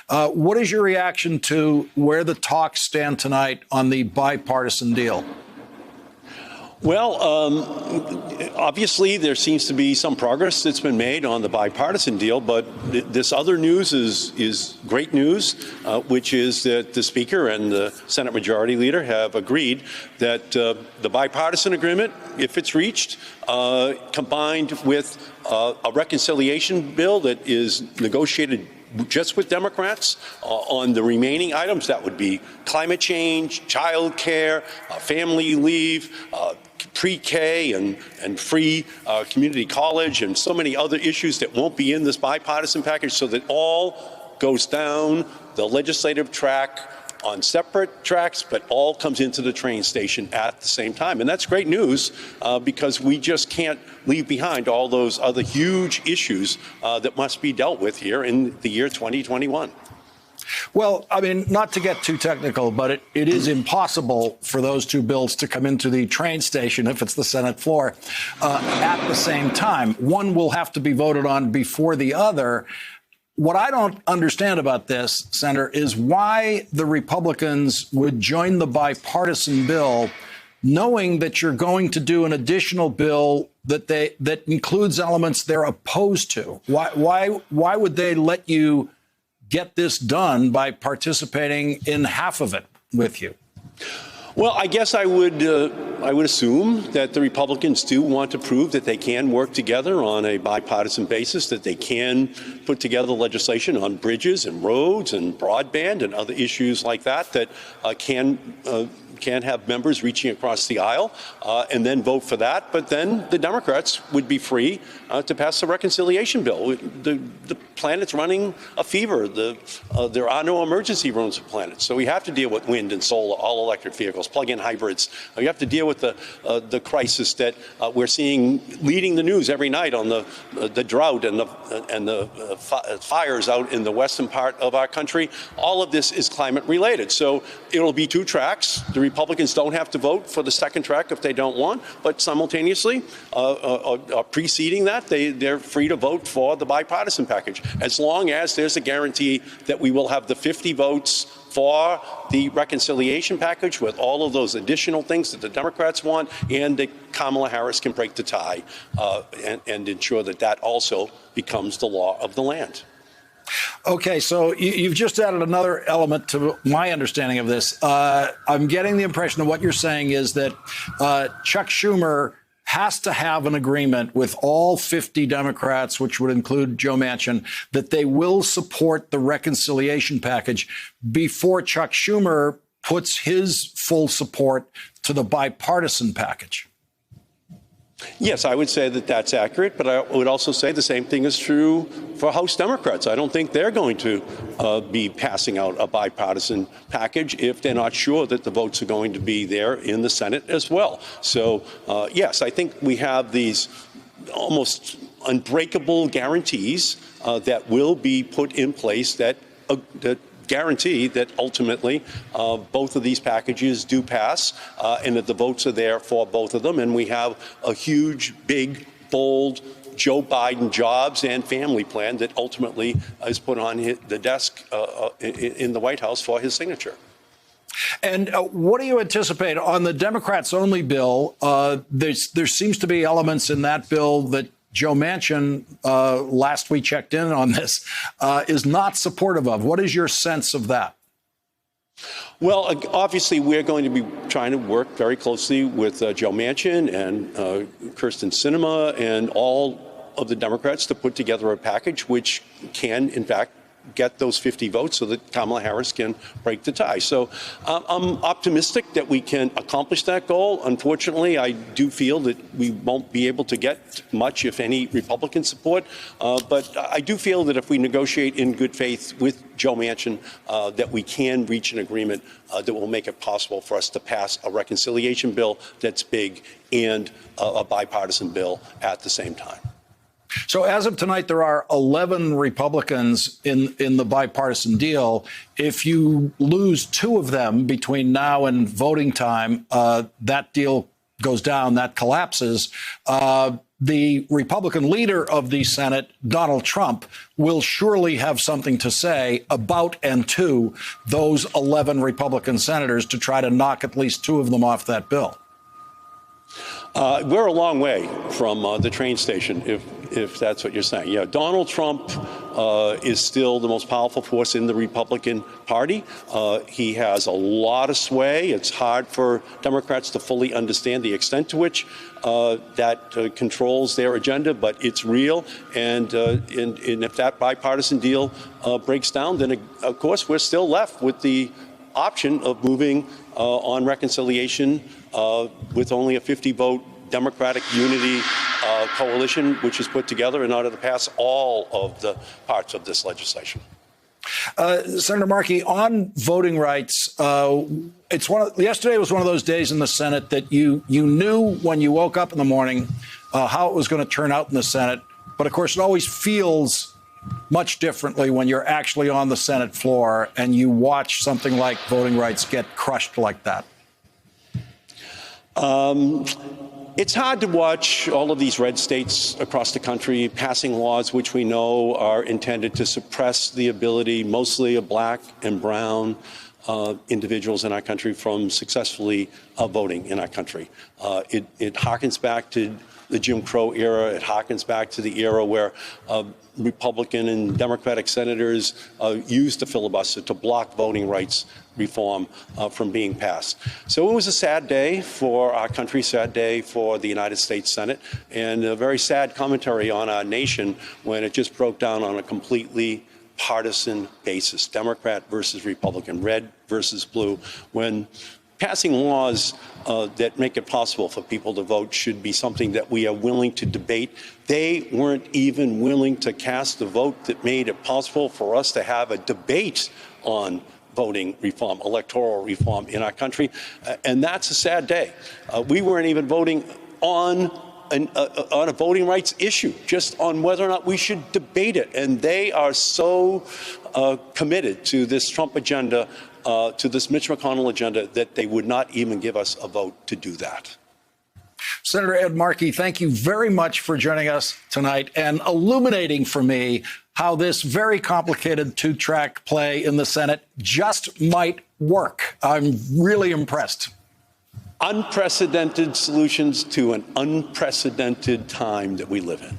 What is your reaction to where the talks stand tonight on the bipartisan deal? Well, obviously, there seems to be some progress that's been made on the bipartisan deal, but this other news is great news, which is that the Speaker and the Senate Majority Leader have agreed that the bipartisan agreement, if it's reached, combined with a reconciliation bill that is negotiated just with Democrats on the remaining items, that would be climate change, child care, family leave, pre-K and free community college, and so many other issues that won't be in this bipartisan package, so that all goes down the legislative track on separate tracks, but all comes into the train station at the same time. And that's great news because we just can't leave behind all those other huge issues that must be dealt with here in the year 2021. Well, I mean, not to get too technical, but it is impossible for those two bills to come into the train station, if it's the Senate floor, at the same time. One will have to be voted on before the other. What I don't understand about this, Senator, is why the Republicans would join the bipartisan bill, knowing that you're going to do an additional bill that includes elements they're opposed to. Why would they let you get this done by participating in half of it with you? Well, I guess I would assume that the Republicans do want to prove that they can work together on a bipartisan basis, that they can put together legislation on bridges and roads and broadband and other issues like that that can have members reaching across the aisle and then vote for that. But then the Democrats would be free to pass the reconciliation bill. The planet's running a fever. There are no emergency rooms for planets. So we have to deal with wind and solar, all electric vehicles, plug-in hybrids. We have to deal with the crisis that we're seeing leading the news every night on the drought and the fires out in the western part of our country. All of this is climate related. So it'll be two tracks. The Republicans don't have to vote for the second track if they don't want, but simultaneously, preceding that, they're free to vote for the bipartisan package, as long as there's a guarantee that we will have the 50 votes for the reconciliation package with all of those additional things that the Democrats want, and that Kamala Harris can break the tie and ensure that that also becomes the law of the land. Okay, so you've just added another element to my understanding of this. I'm getting the impression that what you're saying is that Chuck Schumer has to have an agreement with all 50 Democrats, which would include Joe Manchin, that they will support the reconciliation package before Chuck Schumer puts his full support to the bipartisan package. Yes, I would say that that's accurate, but I would also say the same thing is true for House Democrats. I don't think they're going to be passing out a bipartisan package if they're not sure that the votes are going to be there in the Senate as well. So, yes, I think we have these almost unbreakable guarantees that will be put in place that guarantee that ultimately both of these packages do pass and that the votes are there for both of them. And we have a huge, big, bold Joe Biden jobs and family plan that ultimately is put on the desk in the White House for his signature. And what do you anticipate on the Democrats only bill? There seems to be elements in that bill that Joe Manchin, last we checked in on this, is not supportive of. What is your sense of that? Well, obviously, we're going to be trying to work very closely with Joe Manchin and Kyrsten Sinema and all of the Democrats to put together a package which can, in fact, get those 50 votes so that Kamala Harris can break the tie. So I'm optimistic that we can accomplish that goal. Unfortunately, I do feel that we won't be able to get much, if any, Republican support. But I do feel that if we negotiate in good faith with Joe Manchin, that we can reach an agreement that will make it possible for us to pass a reconciliation bill that's big and a bipartisan bill at the same time. So as of tonight, there are 11 Republicans in the bipartisan deal. If you lose two of them between now and voting time, that deal goes down, that collapses. the Republican leader of the Senate, Donald Trump, will surely have something to say about and to those 11 Republican senators to try to knock at least 2 of them off that bill. We're a long way from the train station, if that's what you're saying. Yeah, Donald Trump is still the most powerful force in the Republican Party. He has a lot of sway. It's hard for Democrats to fully understand the extent to which that controls their agenda, but it's real. And if that bipartisan deal breaks down, then, of course, we're still left with the option of moving on reconciliation with only a 50-vote Democratic unity coalition, which is put together in order to pass all of the parts of this legislation. Senator Markey, on voting rights, yesterday was one of those days in the Senate that you knew when you woke up in the morning how it was going to turn out in the Senate. But of course, it always feels much differently when you're actually on the Senate floor and you watch something like voting rights get crushed like that. It's hard to watch all of these red states across the country passing laws which we know are intended to suppress the ability mostly of black and brown individuals in our country from successfully voting in our country. It harkens back to the Jim Crow era. It harkens back to the era where Republican and Democratic senators used the filibuster to block voting rights reform from being passed. So it was a sad day for our country, sad day for the United States Senate, and a very sad commentary on our nation when it just broke down on a completely partisan basis, Democrat versus Republican, red versus blue, when passing laws that make it possible for people to vote should be something that we are willing to debate. They weren't even willing to cast the vote that made it possible for us to have a debate on voting reform, electoral reform in our country. And that's a sad day. We weren't even voting on a voting rights issue, just on whether or not we should debate it. And they are so committed to this Trump agenda, to this Mitch McConnell agenda, that they would not even give us a vote to do that. Senator Ed Markey, thank you very much for joining us tonight and illuminating for me how this very complicated 2-track play in the Senate just might work. I'm really impressed. Unprecedented solutions to an unprecedented time that we live in.